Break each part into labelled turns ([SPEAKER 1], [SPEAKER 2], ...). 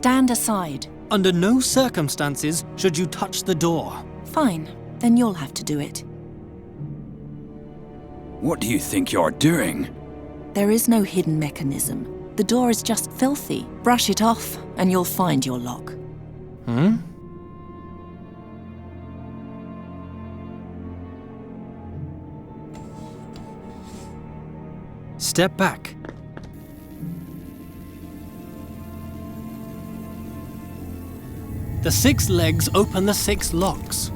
[SPEAKER 1] Stand aside.
[SPEAKER 2] Under no circumstances should you touch the door.
[SPEAKER 1] Fine, then you'll have to do it.
[SPEAKER 3] What do you think you're doing?
[SPEAKER 1] There is no hidden mechanism. The door is just filthy. Brush it off, and you'll find your lock.
[SPEAKER 2] Hmm? Step back. The 6 legs open the 6 locks.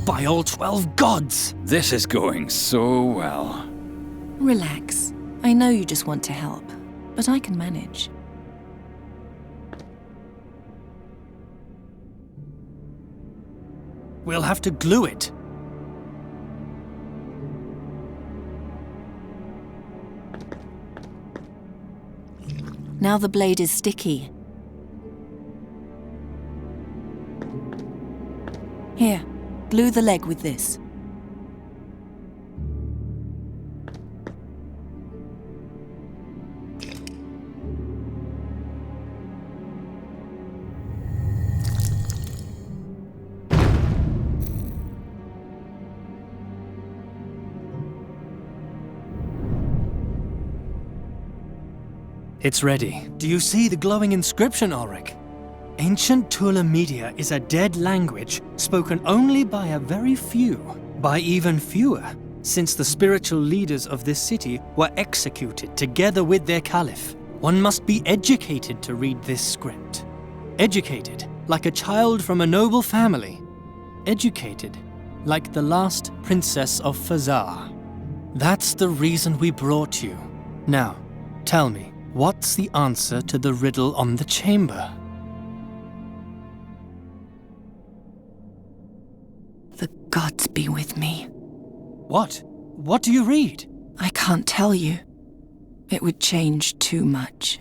[SPEAKER 2] By all 12 gods!
[SPEAKER 3] This is going so well.
[SPEAKER 1] Relax. I know you just want to help, but I can manage.
[SPEAKER 2] We'll have to glue it.
[SPEAKER 1] Now the blade is sticky. Here, glue the leg with this.
[SPEAKER 2] It's ready. Do you see the glowing inscription, Ulrich? Ancient Tula Media is a dead language spoken only by a very few, by even fewer, since the spiritual leaders of this city were executed together with their caliph. One must be educated to read this script. Educated, like a child from a noble family. Educated, like the last princess of Fazar. That's the reason we brought you. Now, tell me, what's the answer to the riddle on the chamber?
[SPEAKER 1] The gods be with me.
[SPEAKER 2] What? What do you read?
[SPEAKER 1] I can't tell you. It would change too much.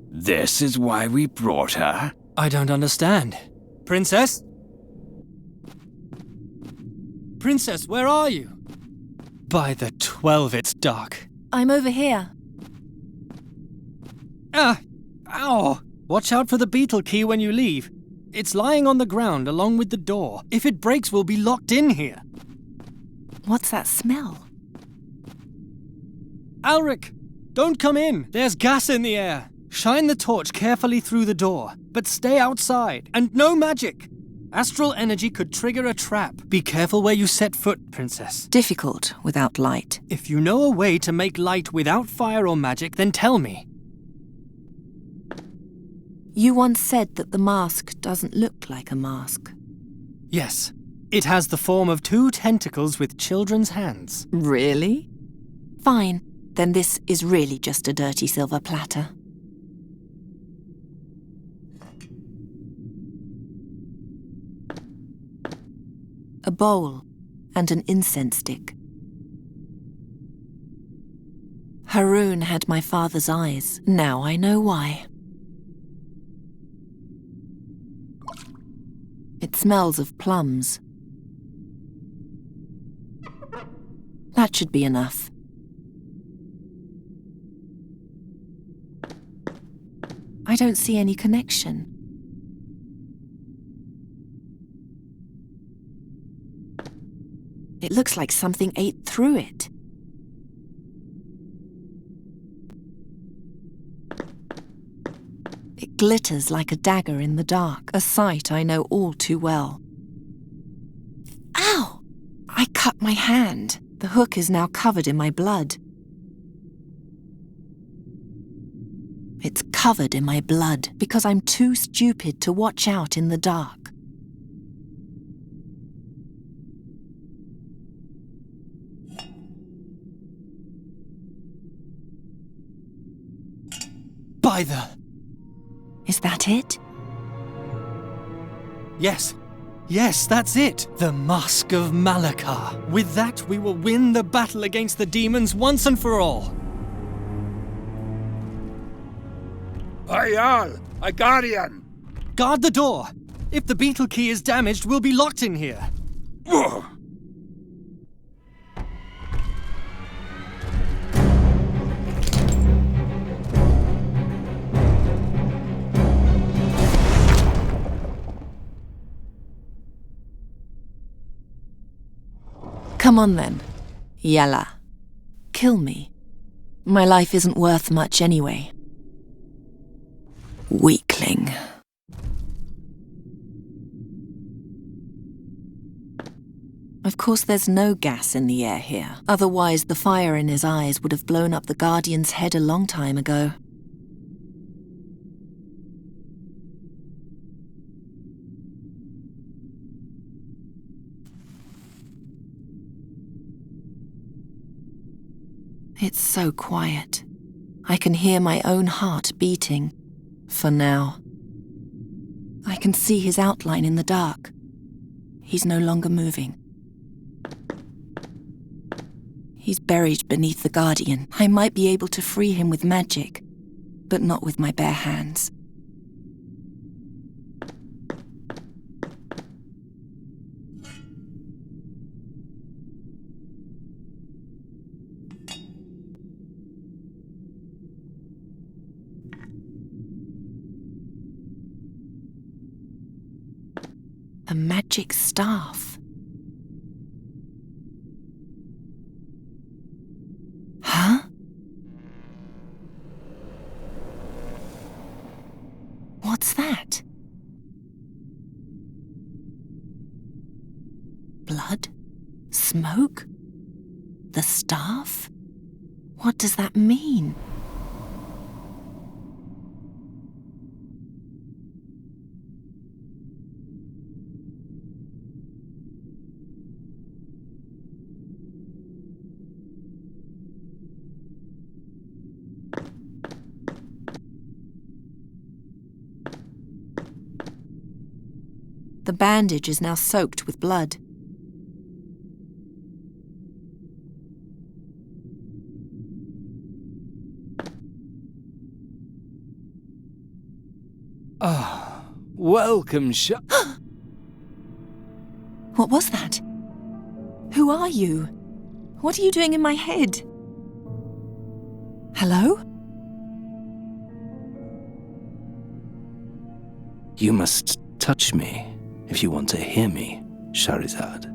[SPEAKER 3] This is why we brought her?
[SPEAKER 2] I don't understand. Princess? Princess, where are you? By the 12, it's dark.
[SPEAKER 1] I'm over here.
[SPEAKER 2] Ah! Ow! Watch out for the beetle key when you leave. It's lying on the ground along with the door. If it breaks, we'll be locked in here.
[SPEAKER 1] What's that smell?
[SPEAKER 2] Ulrich, don't come in. There's gas in the air. Shine the torch carefully through the door, but stay outside. And no magic. Astral energy could trigger a trap. Be careful where you set foot, Princess.
[SPEAKER 1] Difficult without light.
[SPEAKER 2] If you know a way to make light without fire or magic, then tell me.
[SPEAKER 1] You once said that the mask doesn't look like a mask.
[SPEAKER 2] Yes. It has the form of 2 tentacles with children's hands.
[SPEAKER 1] Really? Fine. Then this is really just a dirty silver platter. A bowl and an incense stick. Haroun had my father's eyes. Now I know why. It smells of plums. That should be enough. I don't see any connection. It looks like something ate through it. It glitters like a dagger in the dark, a sight I know all too well. Ow! I cut my hand. The hook is now covered in my blood. It's covered in my blood because I'm too stupid to watch out in the dark.
[SPEAKER 2] By the...
[SPEAKER 1] Is that it?
[SPEAKER 2] Yes. Yes, that's it. The Mask of Malakar. With that, we will win the battle against the demons once and for all.
[SPEAKER 4] Ayal, a guardian!
[SPEAKER 2] Guard the door. If the beetle key is damaged, we'll be locked in here.
[SPEAKER 3] Ugh.
[SPEAKER 1] Come on then. Yalla. Kill me. My life isn't worth much anyway. Weakling. Of course there's no gas in the air here. Otherwise the fire in his eyes would have blown up the Guardian's head a long time ago. It's so quiet. I can hear my own heart beating. For now. I can see his outline in the dark. He's no longer moving. He's buried beneath the Guardian. I might be able to free him with magic, but not with my bare hands. A magic staff. Huh? What's that? Blood? Smoke? The staff? What does that mean? The bandage is now soaked with blood.
[SPEAKER 3] Ah, welcome,
[SPEAKER 1] What was that? Who are you? What are you doing in my head? Hello?
[SPEAKER 3] You must touch me if you want to hear me, Shahrazad.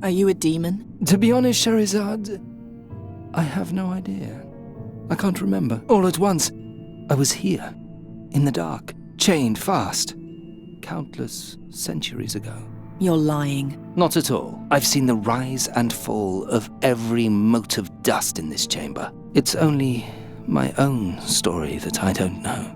[SPEAKER 1] Are you a demon?
[SPEAKER 3] To be honest, Shahrazad, I have no idea. I can't remember. All at once, I was here, in the dark, chained fast, countless centuries ago.
[SPEAKER 1] You're lying.
[SPEAKER 3] Not at all. I've seen the rise and fall of every mote of dust in this chamber. It's only my own story that I don't know.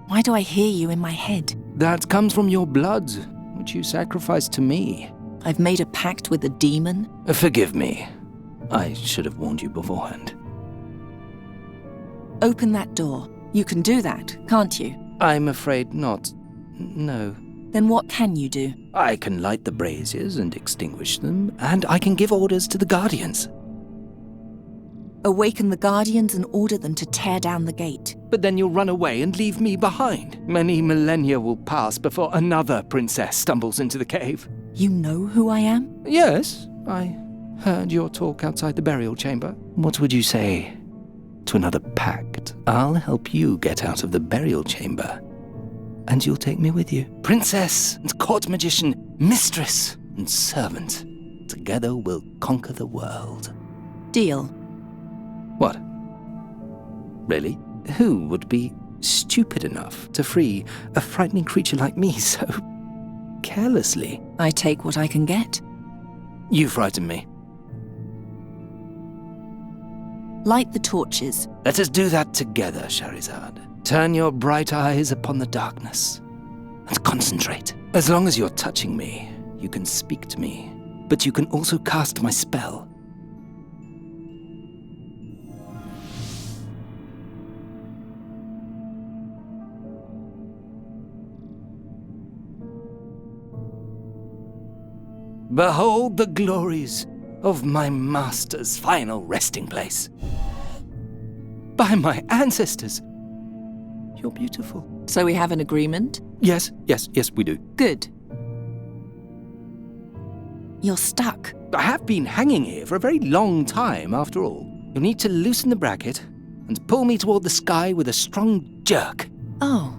[SPEAKER 1] Why do I hear you in my head?
[SPEAKER 3] That comes from your blood, which you sacrificed to me.
[SPEAKER 1] I've made a pact with a demon?
[SPEAKER 3] Forgive me. I should have warned you beforehand.
[SPEAKER 1] Open that door. You can do that, can't you?
[SPEAKER 3] I'm afraid not. No.
[SPEAKER 1] Then what can you do?
[SPEAKER 3] I can light the braziers and extinguish them, and I can give orders to the Guardians.
[SPEAKER 1] Awaken the Guardians and order them to tear down the gate.
[SPEAKER 3] But then you'll run away and leave me behind. Many millennia will pass before another princess stumbles into the cave.
[SPEAKER 1] You know who I am?
[SPEAKER 3] Yes, I heard your talk outside the burial chamber. What would you say to another pact? I'll help you get out of the burial chamber, and you'll take me with you. Princess and court magician, mistress and servant. Together we'll conquer the world.
[SPEAKER 1] Deal.
[SPEAKER 3] What? Really? Who would be stupid enough to free a frightening creature like me so carelessly?
[SPEAKER 1] I take what I can get.
[SPEAKER 3] You frighten me.
[SPEAKER 1] Light the torches.
[SPEAKER 3] Let us do that together, Shahrazad. Turn your bright eyes upon the darkness and concentrate. As long as you're touching me, you can speak to me, but you can also cast my spell. Behold the glories of my master's final resting place. By my ancestors, You're beautiful.
[SPEAKER 1] So we have an agreement?
[SPEAKER 3] Yes, we do.
[SPEAKER 1] Good. You're stuck.
[SPEAKER 3] I have been hanging here for a very long time, after all. You'll need to loosen the bracket and pull me toward the sky with a strong jerk.
[SPEAKER 1] Oh,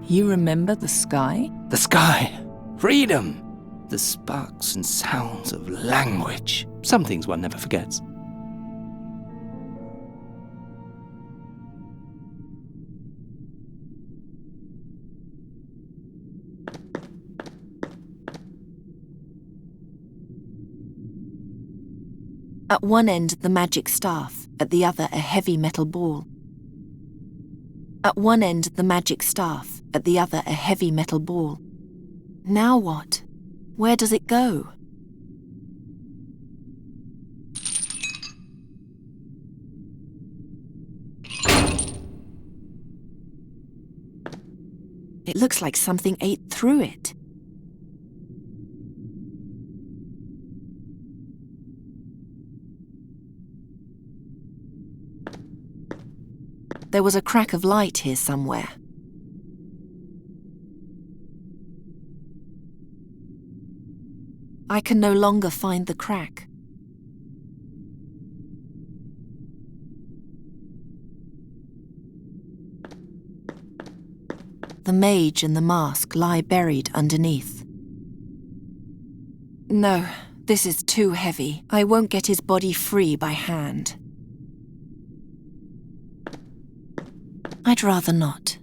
[SPEAKER 1] you remember the sky?
[SPEAKER 3] The sky. Freedom. The sparks and sounds of language. Some things one never forgets.
[SPEAKER 1] At one end, the magic staff, at the other, a heavy metal ball. At one end, the magic staff, at the other, a heavy metal ball. Now what? Where does it go? It looks like something ate through it. There was a crack of light here somewhere. I can no longer find the crack. The mage and the mask lie buried underneath. No, this is too heavy. I won't get his body free by hand. I'd rather not.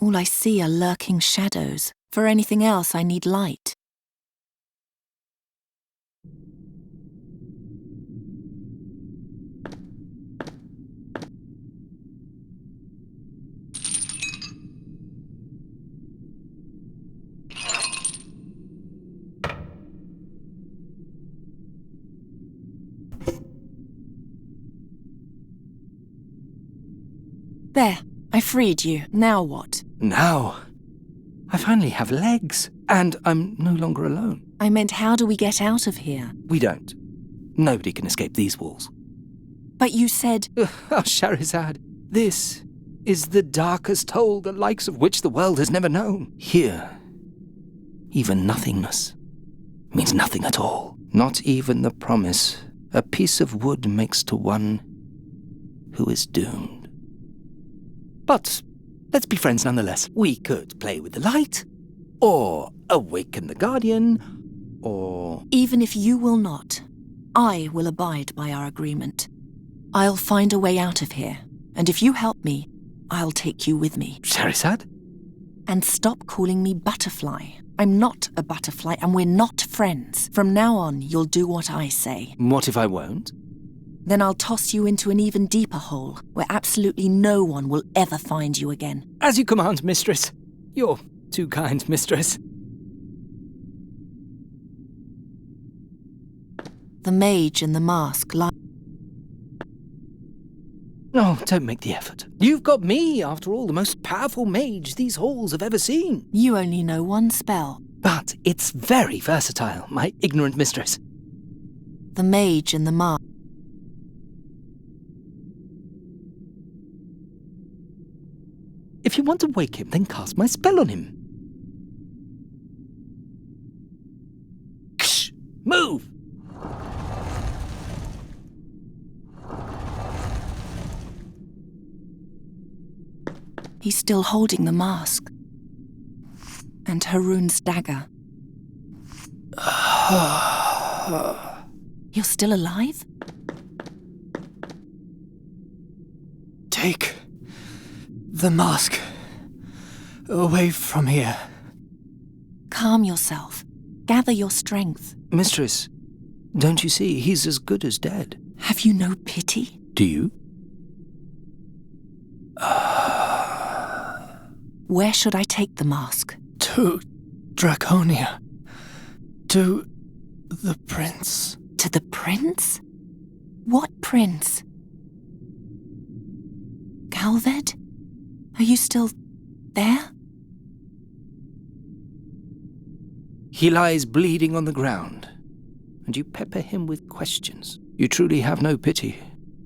[SPEAKER 1] All I see are lurking shadows. For anything else, I need light. There, I freed you. Now what?
[SPEAKER 3] Now, I finally have legs, and I'm no longer alone.
[SPEAKER 1] I meant, how do we get out of here?
[SPEAKER 3] We don't. Nobody can escape these walls.
[SPEAKER 1] But you said...
[SPEAKER 3] Oh, Shahrazad, this is the darkest hole, the likes of which the world has never known. Here, even nothingness means nothing at all. Not even the promise a piece of wood makes to one who is doomed. But let's be friends nonetheless. We could play with the light, or awaken the guardian, or...
[SPEAKER 1] Even if you will not, I will abide by our agreement. I'll find a way out of here, and if you help me, I'll take you with me.
[SPEAKER 3] Shahrazad?
[SPEAKER 1] And stop calling me Butterfly. I'm not a butterfly, and we're not friends. From now on, you'll do what I say.
[SPEAKER 3] What if I won't?
[SPEAKER 1] Then I'll toss you into an even deeper hole, where absolutely no one will ever find you again.
[SPEAKER 3] As you command, mistress. You're too kind, mistress.
[SPEAKER 1] The mage and the mask lie...
[SPEAKER 3] Oh, don't make the effort. You've got me, after all, the most powerful mage these halls have ever seen.
[SPEAKER 1] You only know one spell.
[SPEAKER 3] But it's very versatile, my ignorant mistress.
[SPEAKER 1] The mage and the mask...
[SPEAKER 3] If you want to wake him, then cast my spell on him. Ksh! Move!
[SPEAKER 1] He's still holding the mask. And Haroon's dagger. You're still alive?
[SPEAKER 2] Take the mask away from here.
[SPEAKER 1] Calm yourself. Gather your strength.
[SPEAKER 3] Mistress, don't you see he's as good as dead?
[SPEAKER 1] Have you no pity?
[SPEAKER 3] Do you?
[SPEAKER 1] Where should I take the mask?
[SPEAKER 2] To Draconia. To the prince.
[SPEAKER 1] To the prince? What prince? Galved? Are you still there?
[SPEAKER 3] He lies bleeding on the ground, and you pepper him with questions. You truly have no pity,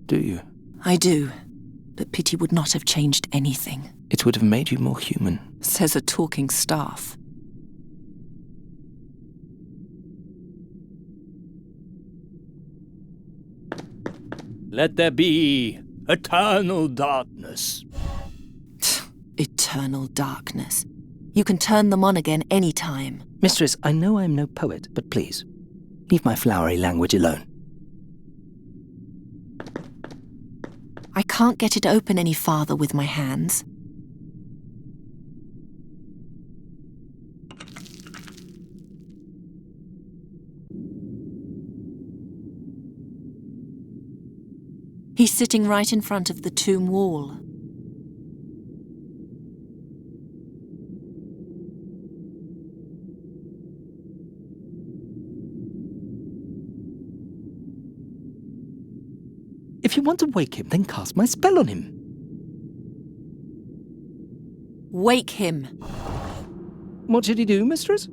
[SPEAKER 3] do you?
[SPEAKER 1] I do, but pity would not have changed anything.
[SPEAKER 3] It would have made you more human.
[SPEAKER 1] Says a talking staff.
[SPEAKER 4] Let there be eternal darkness.
[SPEAKER 1] Eternal darkness. You can turn them on again any time.
[SPEAKER 3] Mistress, I know I'm no poet, but please, leave my flowery language alone.
[SPEAKER 1] I can't get it open any farther with my hands. He's sitting right in front of the tomb wall.
[SPEAKER 3] If you want to wake him, then cast my spell on him.
[SPEAKER 1] Wake him.
[SPEAKER 3] What should he do, mistress?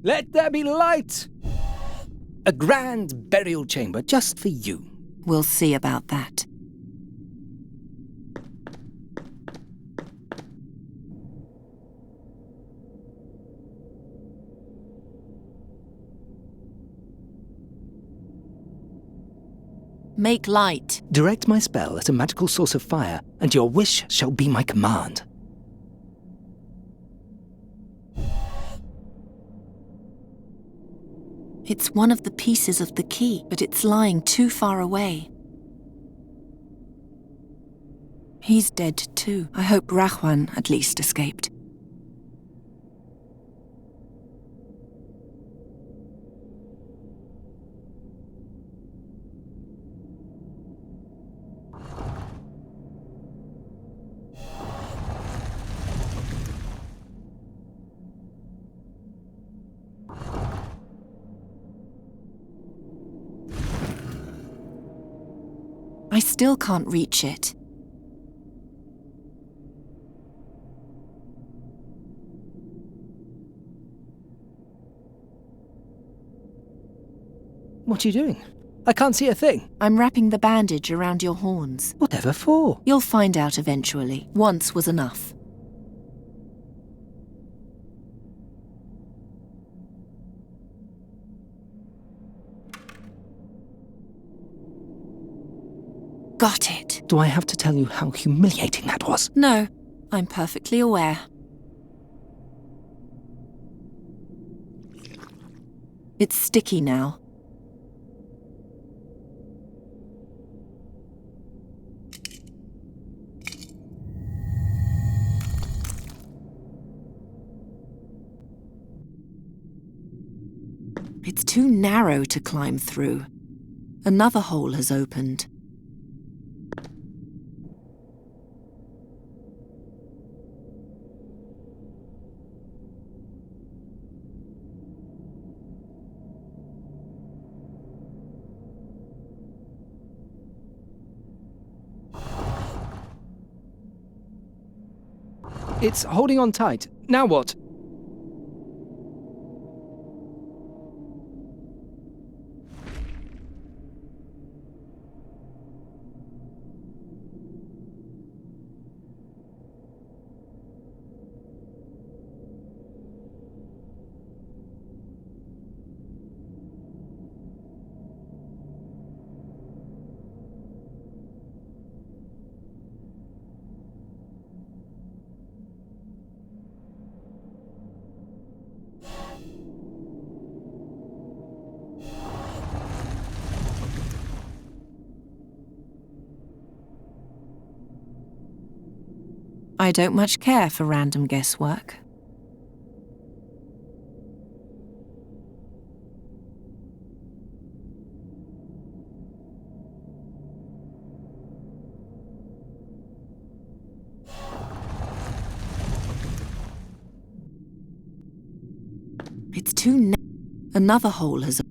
[SPEAKER 3] Let there be light! A grand burial chamber just for you.
[SPEAKER 1] We'll see about that. Make light.
[SPEAKER 3] Direct my spell at a magical source of fire, and your wish shall be my command.
[SPEAKER 1] It's one of the pieces of the key, but it's lying too far away. He's dead too. I hope Rahwan at least escaped. I still can't reach it.
[SPEAKER 3] What are you doing? I can't see a thing.
[SPEAKER 1] I'm wrapping the bandage around your horns.
[SPEAKER 3] Whatever for?
[SPEAKER 1] You'll find out eventually. Once was enough. Got it.
[SPEAKER 3] Do I have to tell you how humiliating that was?
[SPEAKER 1] No, I'm perfectly aware. It's sticky now. It's too narrow to climb through. Another hole has opened.
[SPEAKER 3] It's holding on tight. Now what?
[SPEAKER 1] I don't much care for random guesswork. It's too Another hole has...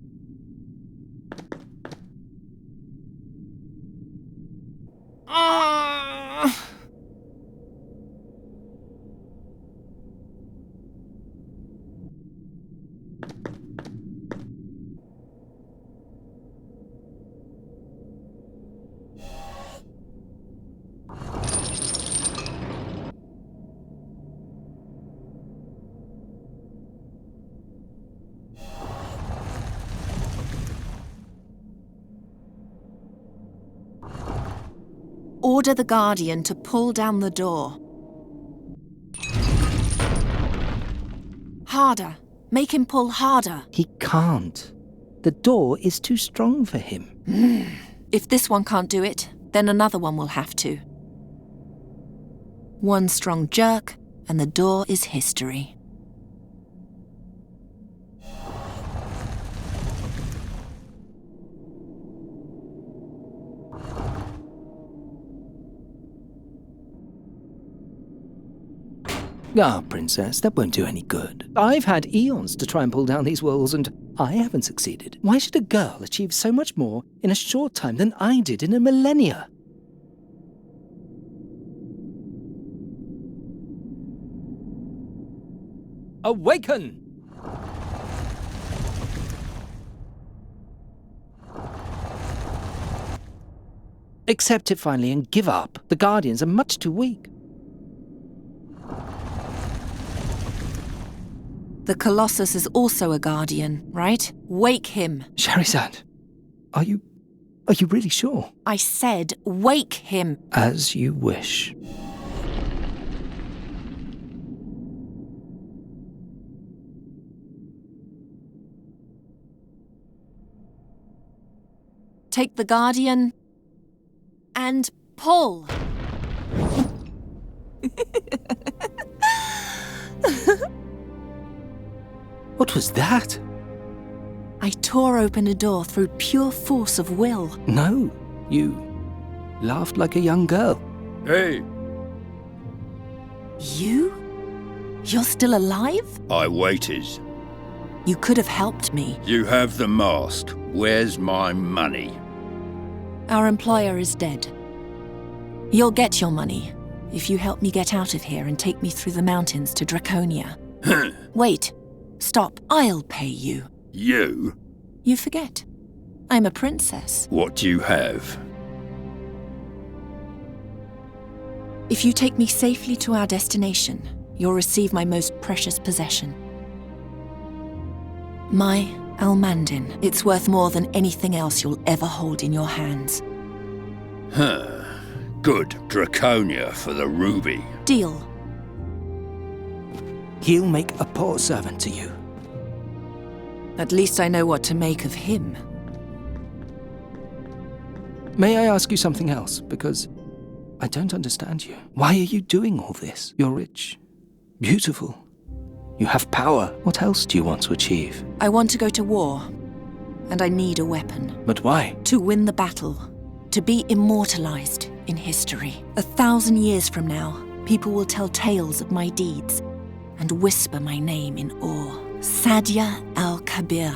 [SPEAKER 1] Order the Guardian to pull down the door. Harder. Make him pull harder.
[SPEAKER 3] He can't. The door is too strong for him.
[SPEAKER 1] If this one can't do it, then another one will have to. One strong jerk, and the door is history.
[SPEAKER 3] Ah, Princess, that won't do any good. I've had eons to try and pull down these walls, and I haven't succeeded. Why should a girl achieve so much more in a short time than I did in a millennia? Awaken! Accept it finally and give up. The Guardians are much too weak.
[SPEAKER 1] The Colossus is also a Guardian, right? Wake him.
[SPEAKER 3] Charizard, are you really sure?
[SPEAKER 1] I said wake him.
[SPEAKER 3] As you wish.
[SPEAKER 1] Take the Guardian and pull.
[SPEAKER 3] What was that?
[SPEAKER 1] I tore open a door through pure force of will.
[SPEAKER 3] No, you laughed like a young girl.
[SPEAKER 4] Hey,
[SPEAKER 1] You? You're still alive?
[SPEAKER 4] I waited.
[SPEAKER 1] You could have helped me.
[SPEAKER 4] You have the mask. Where's my money?
[SPEAKER 1] Our employer is dead. You'll get your money if you help me get out of here and take me through the mountains to Draconia. Wait. Stop. I'll pay you.
[SPEAKER 4] You?
[SPEAKER 1] You forget. I'm a princess.
[SPEAKER 4] What do you have?
[SPEAKER 1] If you take me safely to our destination, you'll receive my most precious possession. My Almandin. It's worth more than anything else you'll ever hold in your hands.
[SPEAKER 4] Good. Draconia for the ruby.
[SPEAKER 1] Deal.
[SPEAKER 3] He'll make a poor servant to you.
[SPEAKER 1] At least I know what to make of him.
[SPEAKER 3] May I ask you something else? Because I don't understand you. Why are you doing all this? You're rich, beautiful. You have power. What else do you want to achieve?
[SPEAKER 1] I want to go to war, and I need a weapon.
[SPEAKER 3] But why?
[SPEAKER 1] To win the battle, to be immortalized in history. 1,000 years from now, people will tell tales of my deeds and whisper my name in awe. Sadia al-Kabir,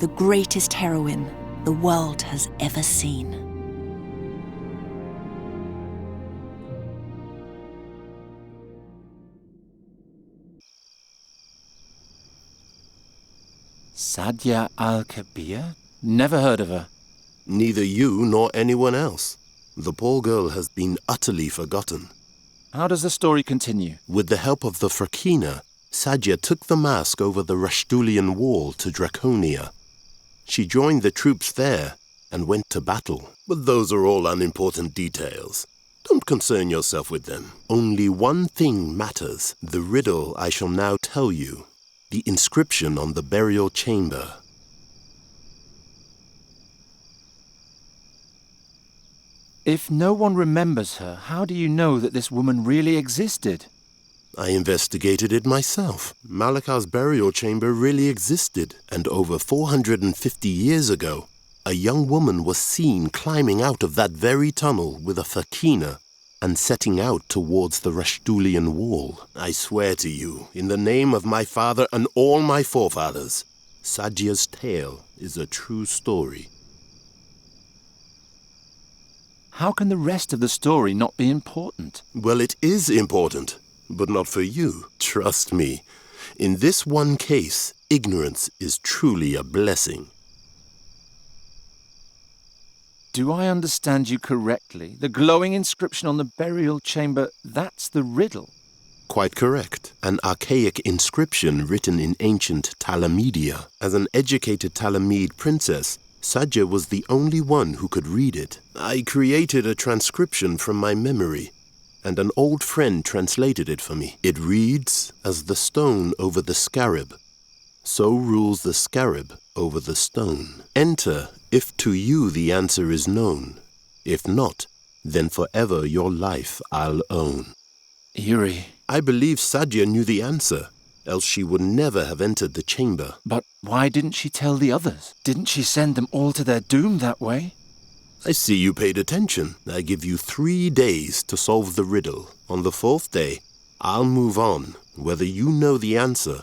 [SPEAKER 1] the greatest heroine the world has ever seen.
[SPEAKER 5] Sadia al-Kabir? Never heard of her.
[SPEAKER 6] Neither you nor anyone else. The poor girl has been utterly forgotten.
[SPEAKER 5] How does the story continue?
[SPEAKER 6] With the help of the Frakina, Sadzia took the mask over the Rashtulian wall to Draconia. She joined the troops there and went to battle. But those are all unimportant details. Don't concern yourself with them. Only one thing matters. The riddle I shall now tell you. The inscription on the burial chamber.
[SPEAKER 5] If no one remembers her, how do you know that this woman really existed?
[SPEAKER 6] I investigated it myself. Malakar's burial chamber really existed, and over 450 years ago, a young woman was seen climbing out of that very tunnel with a fakina and setting out towards the Rashtulian wall. I swear to you, in the name of my father and all my forefathers, Sadzha's tale is a true story.
[SPEAKER 5] How can the rest of the story not be important?
[SPEAKER 6] Well, it is important, but not for you. Trust me. In this one case, ignorance is truly a blessing.
[SPEAKER 5] Do I understand you correctly? The glowing inscription on the burial chamber, that's the riddle?
[SPEAKER 6] Quite correct. An archaic inscription written in ancient Talamedia. As an educated Talamede princess, Sadzha was the only one who could read it. I created a transcription from my memory, and an old friend translated it for me. It reads, as the stone over the scarab, so rules the scarab over the stone. Enter if to you the answer is known. If not, then forever your life I'll own.
[SPEAKER 5] Eerie.
[SPEAKER 6] I believe Sadzha knew the answer, else she would never have entered the chamber.
[SPEAKER 5] But why didn't she tell the others? Didn't she send them all to their doom that way?
[SPEAKER 6] I see you paid attention. I give you 3 days to solve the riddle. On the 4th day, I'll move on, whether you know the answer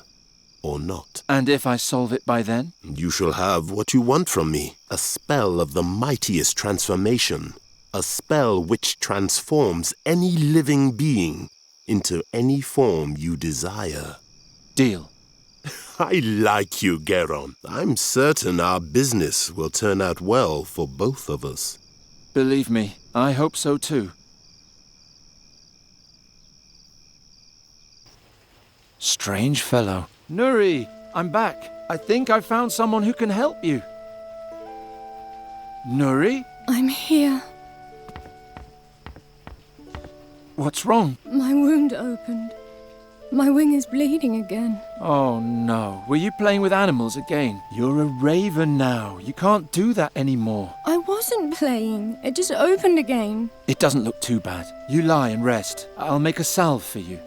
[SPEAKER 6] or not.
[SPEAKER 5] And if I solve it by then?
[SPEAKER 6] You shall have what you want from me. A spell of the mightiest transformation. A spell which transforms any living being into any form you desire.
[SPEAKER 5] Deal.
[SPEAKER 6] I like you, Gheron. I'm certain our business will turn out well for both of us.
[SPEAKER 5] Believe me, I hope so too. Strange fellow. Nuri, I'm back. I think I found someone who can help you. Nuri?
[SPEAKER 7] I'm here.
[SPEAKER 5] What's wrong?
[SPEAKER 7] My wound opened. My wing is bleeding again.
[SPEAKER 5] Oh no, were you playing with animals again? You're a raven now. You can't do that anymore.
[SPEAKER 7] I wasn't playing. It just opened again.
[SPEAKER 5] It doesn't look too bad. You lie and rest. I'll make a salve for you.